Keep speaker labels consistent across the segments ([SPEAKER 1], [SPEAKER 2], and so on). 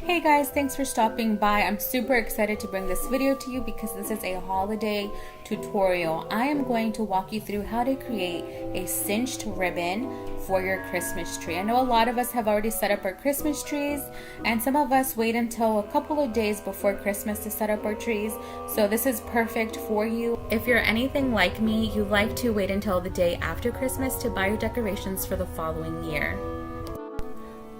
[SPEAKER 1] Hey guys, thanks for stopping by. I'm super excited to bring this video to you because this is a holiday tutorial. I am going to walk you through how to create a cinched ribbon for your Christmas tree. I know a lot of us have already set up our Christmas trees, and some of us wait until a couple of days before Christmas to set up our trees. So this is perfect for you. If you're anything like me, you like to wait until the day after Christmas to buy your decorations for the following year.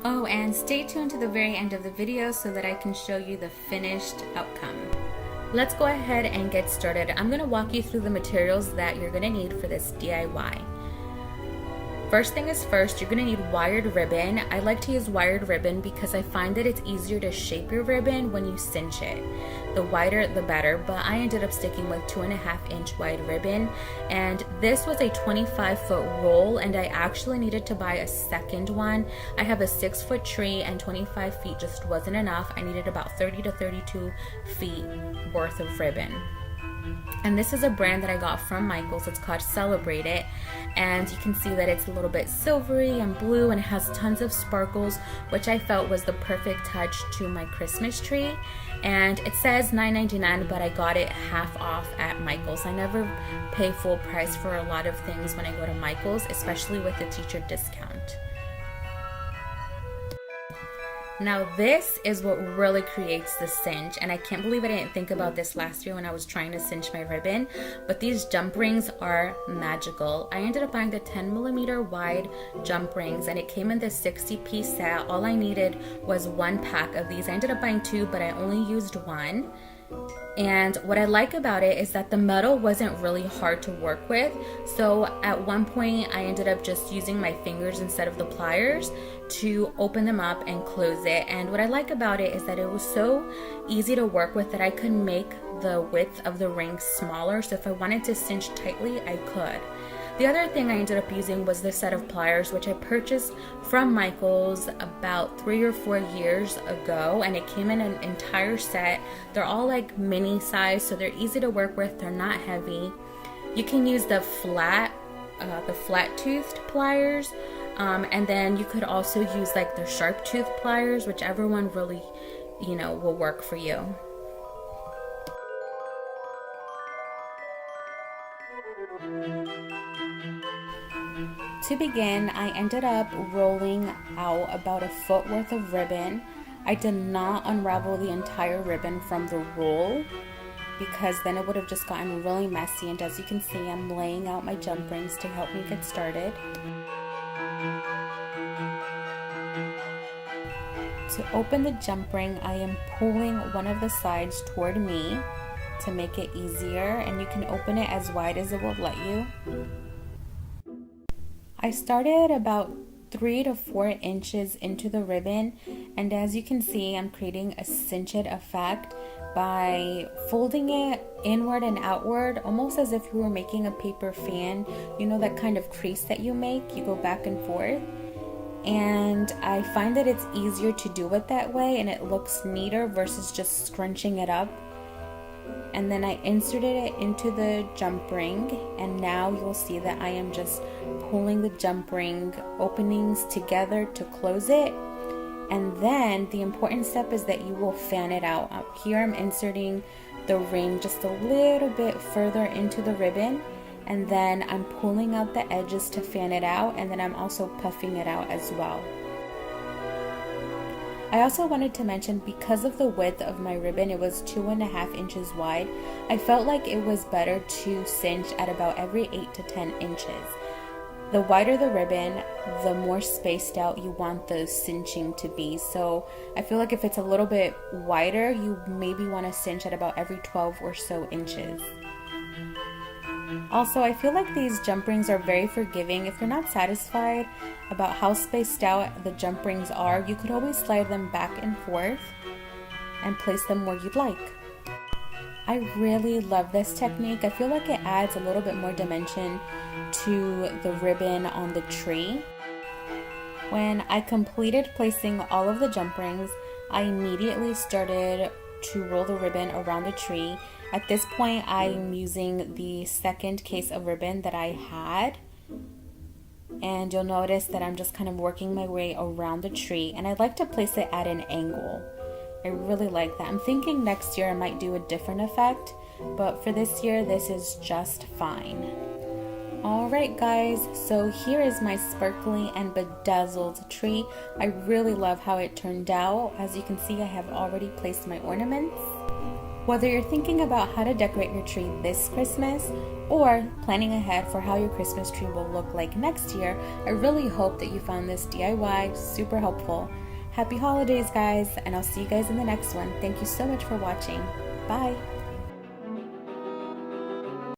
[SPEAKER 1] Oh, and stay tuned to the very end of the video so that I can show you the finished outcome. Let's go ahead and get started. I'm going to walk you through the materials that you're going to need for this DIY. First thing is first, you're going to need wired ribbon. I like to use wired ribbon because I find that it's easier to shape your ribbon when you cinch it. The wider the better, but I ended up sticking with 2.5-inch wide ribbon, and this was a 25-foot roll, and I actually needed to buy a second one. I have a 6-foot tree and 25 feet just wasn't enough. I needed about 30 to 32 feet worth of ribbon. And this is a brand that I got from Michael's. It's called Celebrate It, and you can see that it's a little bit silvery and blue, and it has tons of sparkles, which I felt was the perfect touch to my Christmas tree. And it says $9.99, but I got it half off at Michael's. I never pay full price for a lot of things when I go to Michael's, especially with the teacher discount. Now this is what really creates the cinch, and I can't believe I didn't think about this last year when I was trying to cinch my ribbon, but these jump rings are magical. I ended up buying the 10mm wide jump rings, and it came in this 60-piece set. All I needed was one pack of these. I ended up buying two, but I only used one. And what I like about it is that the metal wasn't really hard to work with. So at one point I ended up just using my fingers instead of the pliers to open them up and close it. And what I like about it is that it was so easy to work with that I could make the width of the ring smaller. So if I wanted to cinch tightly, I could. The other thing I ended up using was this set of pliers, which I purchased from Michael's about 3 or 4 years ago, and it came in an entire set. They're all like mini size, so they're easy to work with. They're not heavy. You can use the flat toothed pliers, and then you could also use like the sharp tooth pliers, whichever one really, will work for you. To begin, I ended up rolling out about a foot worth of ribbon. I did not unravel the entire ribbon from the roll because then it would have just gotten really messy, and as you can see, I'm laying out my jump rings to help me get started. To open the jump ring, I am pulling one of the sides toward me to make it easier, and you can open it as wide as it will let you. I started about 3 to 4 inches into the ribbon, and as you can see, I'm creating a cinched effect by folding it inward and outward, almost as if you were making a paper fan. You know that kind of crease that you make? You go back and forth. And I find that it's easier to do it that way, and it looks neater versus just scrunching it up. And then I inserted it into the jump ring, and now you'll see that I am just pulling the jump ring openings together to close it. And then the important step is that you will fan it out. Up here I'm inserting the ring just a little bit further into the ribbon, and then I'm pulling out the edges to fan it out, and then I'm also puffing it out as well. I also wanted to mention, because of the width of my ribbon, it was 2.5 inches wide, I felt like it was better to cinch at about every 8 to 10 inches. The wider the ribbon, the more spaced out you want the cinching to be. So I feel like if it's a little bit wider, you maybe want to cinch at about every 12 or so inches. Also, I feel like these jump rings are very forgiving. If you're not satisfied about how spaced out the jump rings are, you could always slide them back and forth and place them where you'd like. I really love this technique. I feel like it adds a little bit more dimension to the ribbon on the tree. When I completed placing all of the jump rings, I immediately started to roll the ribbon around the tree. At this point, I'm using the second case of ribbon that I had, and you'll notice that I'm just kind of working my way around the tree, and I like to place it at an angle. I really like that. I'm thinking next year I might do a different effect, but for this year, this is just fine. Alright guys, so here is my sparkly and bedazzled tree. I really love how it turned out. As you can see, I have already placed my ornaments. Whether you're thinking about how to decorate your tree this Christmas or planning ahead for how your Christmas tree will look like next year, I really hope that you found this DIY super helpful. Happy holidays guys, and I'll see you guys in the next one. Thank you so much for watching. Bye!